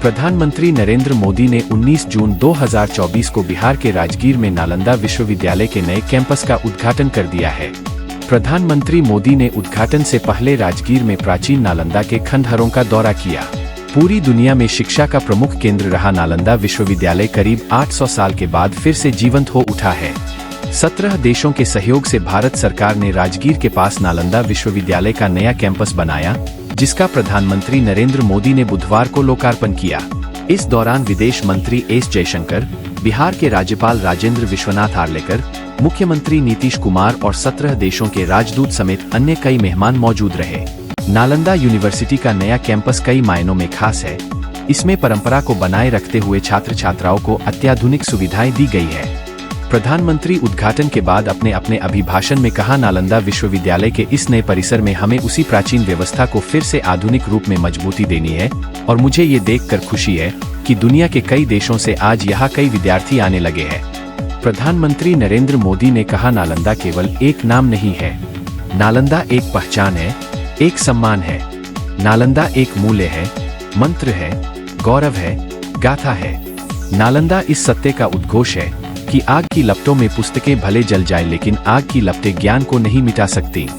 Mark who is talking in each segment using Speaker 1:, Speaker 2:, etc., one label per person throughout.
Speaker 1: प्रधानमंत्री नरेंद्र मोदी ने 19 जून 2024 को बिहार के राजगीर में नालंदा विश्वविद्यालय के नए कैंपस का उद्घाटन कर दिया है। प्रधानमंत्री मोदी ने उद्घाटन से पहले राजगीर में प्राचीन नालंदा के खंडहरों का दौरा किया। पूरी दुनिया में शिक्षा का प्रमुख केंद्र रहा नालंदा विश्वविद्यालय करीब 800 साल के बाद फिर से जीवंत हो उठा है। 17 देशों के सहयोग से भारत सरकार ने राजगीर के पास नालंदा विश्वविद्यालय का नया कैंपस बनाया, जिसका प्रधानमंत्री नरेंद्र मोदी ने बुधवार को लोकार्पण किया। इस दौरान विदेश मंत्री एस जयशंकर, बिहार के राज्यपाल राजेंद्र विश्वनाथ आर्लेकर, मुख्यमंत्री नीतीश कुमार और 17 देशों के राजदूत समेत अन्य कई मेहमान मौजूद रहे। नालंदा यूनिवर्सिटी का नया कैंपस कई मायनों में खास है। इसमें परंपरा को बनाए रखते हुए छात्र छात्राओं को अत्याधुनिक सुविधाएं दी गई है। प्रधानमंत्री उद्घाटन के बाद अपने अभिभाषण में कहा, नालंदा विश्वविद्यालय के इस नए परिसर में हमें उसी प्राचीन व्यवस्था को फिर से आधुनिक रूप में मजबूती देनी है और मुझे ये देखकर खुशी है कि दुनिया के कई देशों से आज यहाँ कई विद्यार्थी आने लगे हैं। प्रधानमंत्री नरेंद्र मोदी ने कहा, नालंदा केवल एक नाम नहीं है, नालंदा एक पहचान है, एक सम्मान है। नालंदा एक मूल्य है, मंत्र है, गौरव है, गाथा है। नालंदा इस सत्य का उद्घोष है कि आग की लपटों में पुस्तकें भले जल जाएं, लेकिन आग की लपटें ज्ञान को नहीं मिटा सकती।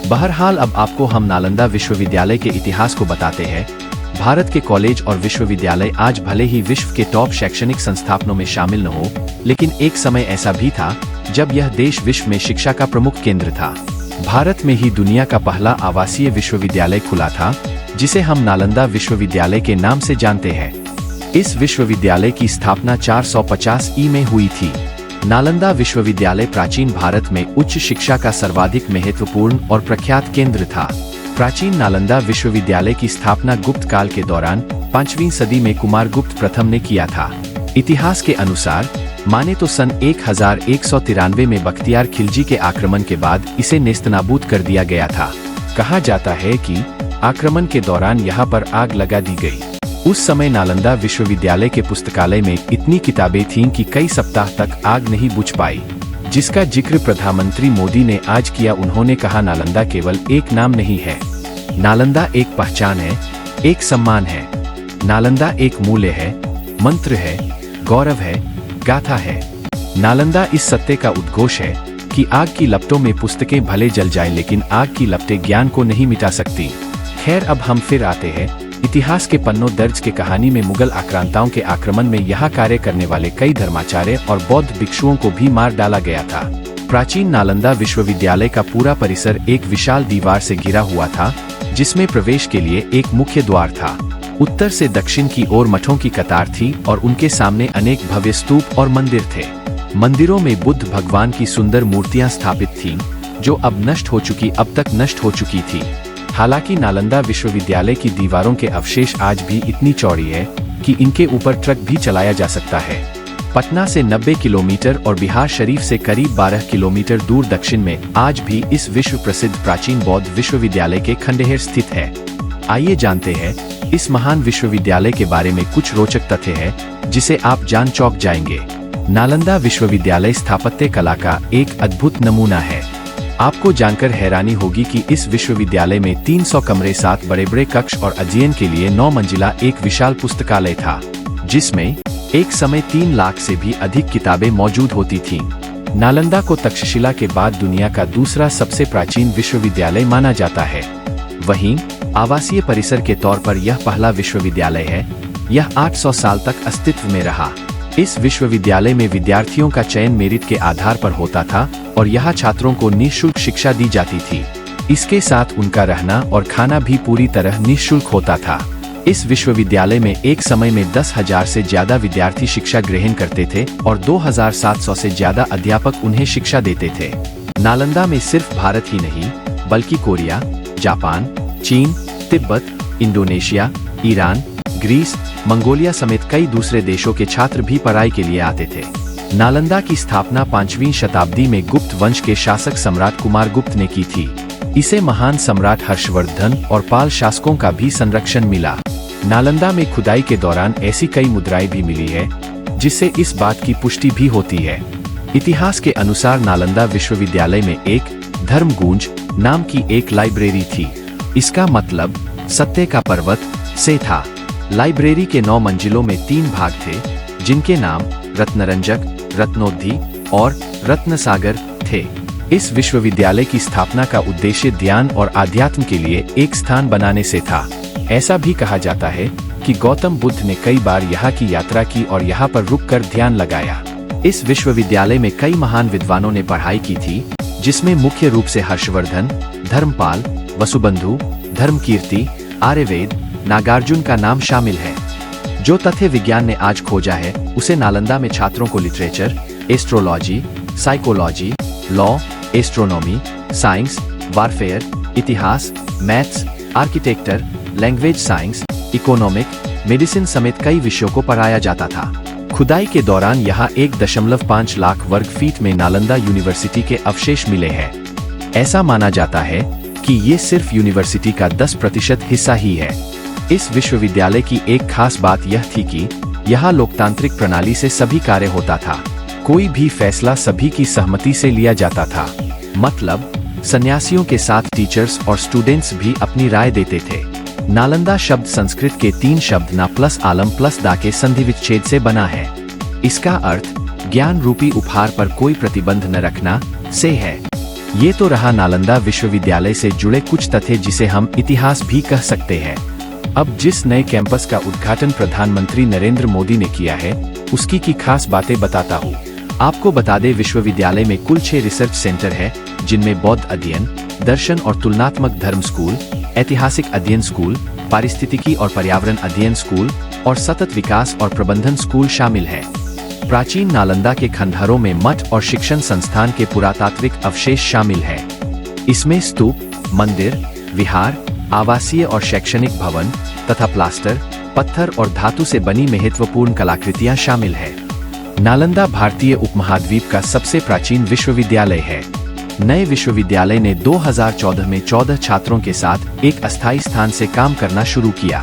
Speaker 1: बहरहाल अब आपको हम नालंदा विश्वविद्यालय के इतिहास को बताते हैं। भारत के कॉलेज और विश्वविद्यालय आज भले ही विश्व के टॉप शैक्षणिक संस्थानों में शामिल न हो, लेकिन एक समय ऐसा भी था जब यह देश विश्व में शिक्षा का प्रमुख केंद्र था। भारत में ही दुनिया का पहला आवासीय विश्वविद्यालय खुला था, जिसे हम नालंदा विश्वविद्यालय के नाम से जानते हैं। इस विश्वविद्यालय की स्थापना 450 ई में हुई थी। नालंदा विश्वविद्यालय प्राचीन भारत में उच्च शिक्षा का सर्वाधिक महत्वपूर्ण और प्रख्यात केंद्र था। प्राचीन नालंदा विश्वविद्यालय की स्थापना गुप्त काल के दौरान 5वीं सदी में कुमारगुप्त प्रथम ने किया था। इतिहास के अनुसार माने तो सन 1193 में बख्तियार खिलजी के आक्रमण के बाद इसे नेस्तनाबूद कर दिया गया था। कहा जाता है कि आक्रमण के दौरान यहाँ पर आग लगा दी गई। उस समय नालंदा विश्वविद्यालय के पुस्तकालय में इतनी किताबें थीं कि कई सप्ताह तक आग नहीं बुझ पाई, जिसका जिक्र प्रधानमंत्री मोदी ने आज किया। उन्होंने कहा, नालंदा केवल एक नाम नहीं है, नालंदा एक पहचान है, एक सम्मान है। नालंदा एक मूल्य है, मंत्र है, गौरव है, गाथा है। नालंदा इस सत्य का उद्घोष है कि आग की लपटों में पुस्तकें भले जल जाएं, लेकिन आग की लपटें ज्ञान को नहीं मिटा सकती। खैर, अब हम फिर आते हैं इतिहास के पन्नों दर्ज के कहानी में। मुगल आक्रांताओं के आक्रमण में यहाँ कार्य करने वाले कई धर्माचार्य और बौद्ध भिक्षुओं को भी मार डाला गया था। प्राचीन नालंदा विश्वविद्यालय का पूरा परिसर एक विशाल दीवार से घिरा हुआ था, जिसमें प्रवेश के लिए एक मुख्य द्वार था। उत्तर से दक्षिण की ओर मठों की कतार थी और उनके सामने अनेक भव्य स्तूप और मंदिर थे। मंदिरों में बुद्ध भगवान की सुंदर मूर्तियां स्थापित थीं, जो अब तक नष्ट हो चुकी थी। हालांकि नालंदा विश्वविद्यालय की दीवारों के अवशेष आज भी इतनी चौड़ी है कि इनके ऊपर ट्रक भी चलाया जा सकता है। पटना से 90 किलोमीटर और बिहार शरीफ से करीब 12 किलोमीटर दूर दक्षिण में आज भी इस विश्व प्रसिद्ध प्राचीन बौद्ध विश्वविद्यालय के खंडहर स्थित है। आइए जानते हैं इस महान विश्वविद्यालय के बारे में कुछ रोचक तथ्य है, जिसे आप जान चौंक जाएंगे। नालंदा विश्वविद्यालय स्थापत्य कला का एक अद्भुत नमूना है। आपको जानकर हैरानी होगी कि इस विश्वविद्यालय में 300 कमरे, 7 बड़े-बड़े कक्ष और अध्ययन के लिए 9 मंजिला एक विशाल पुस्तकालय था, जिसमें एक समय 3 लाख से भी अधिक किताबें मौजूद होती थीं। नालंदा को तक्षशिला के बाद दुनिया का दूसरा सबसे प्राचीन विश्वविद्यालय माना जाता है। वहीं आवासीय परिसर के तौर पर यह पहला विश्वविद्यालय है। यह 800 साल तक अस्तित्व में रहा। इस विश्वविद्यालय में विद्यार्थियों का चयन मेरिट के आधार पर होता था और यहाँ छात्रों को निःशुल्क शिक्षा दी जाती थी। इसके साथ उनका रहना और खाना भी पूरी तरह निःशुल्क होता था। इस विश्वविद्यालय में एक समय में 10,000 से ज्यादा विद्यार्थी शिक्षा ग्रहण करते थे और 2,700 से ज्यादा अध्यापक उन्हें शिक्षा देते थे। नालंदा में सिर्फ भारत ही नहीं, बल्कि कोरिया, जापान, चीन, Tibet, Indonesia, Iran, Greece, Mongolia समेत कई दूसरे देशों के छात्र भी पढ़ाई के लिए आते थे। नालंदा की स्थापना 5वीं शताब्दी में गुप्त वंश के शासक सम्राट कुमारगुप्त ने की थी। इसे महान सम्राट हर्षवर्धन और पाल शासकों का भी संरक्षण मिला। नालंदा में खुदाई के दौरान ऐसी कई मुद्राएं भी मिली है, जिससे इस बात की पुष्टि भी होती है। इतिहास के अनुसार नालंदा विश्वविद्यालय में एक धर्मगुंज नाम की एक लाइब्रेरी थी। इसका मतलब सत्य का पर्वत से था। लाइब्रेरी के 9 मंजिलों में 3 भाग थे, जिनके नाम रत्नरंजक, रत्नोद्धी और रत्नसागर थे। इस विश्वविद्यालय की स्थापना का उद्देश्य ज्ञान और आध्यात्म के लिए एक स्थान बनाने से था। ऐसा भी कहा जाता है कि गौतम बुद्ध ने कई बार यहाँ की यात्रा की और यहाँ पर रुककर ध्यान लगाया। इस विश्वविद्यालय में कई महान विद्वानों ने पढ़ाई की थी, जिसमें मुख्य रूप से हर्षवर्धन, धर्मपाल, वसुबंधु, धर्मकीर्ति, आर्यवेद, नागार्जुन का नाम शामिल है। जो तथ्य विज्ञान ने आज खोजा है, उसे नालंदा में छात्रों को literature, astrology, psychology, law, astronomy, science, warfare, इतिहास, maths, architecture, language science, economic, medicine समेत कई विषयों को पढ़ाया जाता था। खुदाई के दौरान यहाँ 1.5 लाख वर्ग फीट में नालंदा यूनिवर्सिटी के अवशेष मिले हैं। ऐसा माना जाता है कि ये सिर्फ यूनिवर्सिटी का 10% हिस्सा ही है। इस विश्वविद्यालय की एक खास बात यह थी कि यहाँ लोकतांत्रिक प्रणाली से सभी कार्य होता था। कोई भी फैसला सभी की सहमति से लिया जाता था। मतलब सन्यासियों के साथ टीचर्स और स्टूडेंट्स भी अपनी राय देते थे। नालंदा शब्द संस्कृत के 3 शब्द ना प्लस आलम प्लस दा के संधि विच्छेद से बना है। इसका अर्थ ज्ञान रूपी उपहार पर कोई प्रतिबंध न रखना से है। ये तो रहा नालंदा विश्वविद्यालय से जुड़े कुछ तथ्य, जिसे हम इतिहास भी कह सकते हैं। अब जिस नए कैंपस का उद्घाटन प्रधानमंत्री नरेंद्र मोदी ने किया है, उसकी की खास बातें बताता हूँ। आपको बता दें, विश्वविद्यालय में कुल 6 रिसर्च सेंटर है, जिनमें बौद्ध अध्ययन, दर्शन और तुलनात्मक धर्म स्कूल, ऐतिहासिक अध्ययन स्कूल, पारिस्थितिकी और पर्यावरण अध्ययन स्कूल और सतत विकास और प्रबंधन स्कूल शामिल है। प्राचीन नालंदा के खंडहरों में मठ और शिक्षण संस्थान के पुरातात्विक अवशेष शामिल है। इसमें स्तूप, मंदिर, विहार, आवासीय और शैक्षणिक भवन तथा प्लास्टर, पत्थर और धातु से बनी महत्वपूर्ण कलाकृतियां शामिल है। नालंदा भारतीय उपमहाद्वीप का सबसे प्राचीन विश्वविद्यालय है। नए विश्वविद्यालय ने 2014 में 14 छात्रों के साथ एक अस्थायी स्थान से काम करना शुरू किया।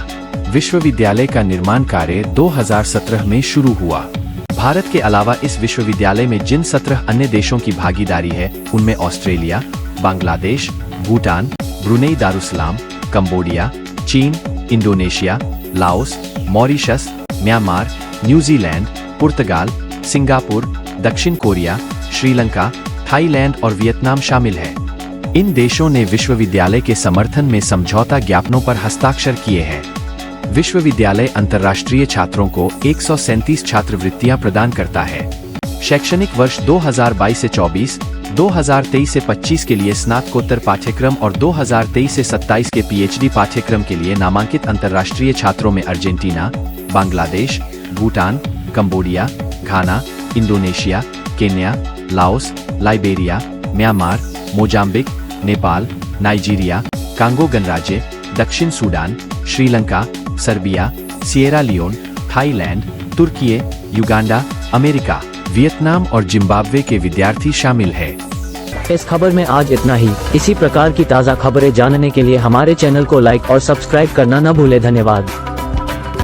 Speaker 1: विश्वविद्यालय का निर्माण कार्य 2017 में शुरू हुआ। भारत के अलावा इस विश्वविद्यालय में जिन 17 अन्य देशों की भागीदारी है, उनमें Australia, Bangladesh, Bhutan, Brunei Darussalam, Cambodia, चीन, Indonesia, Laos, Mauritius, Myanmar, New Zealand, पुर्तगाल, सिंगापुर, दक्षिण कोरिया, श्रीलंका, थाईलैंड और वियतनाम शामिल है। इन देशों ने विश्वविद्यालय के समर्थन में समझौता ज्ञापनों पर हस्ताक्षर किए हैं। विश्वविद्यालय अंतर्राष्ट्रीय छात्रों को 137 छात्रवृत्तियां प्रदान करता है। शैक्षणिक वर्ष 2022 से 24, 2023 से 25 के लिए स्नातकोत्तर पाठ्यक्रम और 2023 से 27 के पीएचडी पाठ्यक्रम के लिए नामांकित अंतर्राष्ट्रीय छात्रों में Argentina, Bangladesh, Bhutan, Cambodia, Ghana, Indonesia, Kenya, Laos, Liberia, Myanmar, Mozambique, Nepal, Nigeria, Congo गणराज्य, दक्षिण Sudan, Sri Lanka, Serbia, Sierra Leone, Thailand, तुर्की, युगांडा, अमेरिका, वियतनाम और जिम्बाब्वे के विद्यार्थी शामिल है।
Speaker 2: इस खबर में आज इतना ही। इसी प्रकार की ताज़ा खबरें जानने के लिए हमारे चैनल को लाइक और सब्सक्राइब करना न भूलें। धन्यवाद।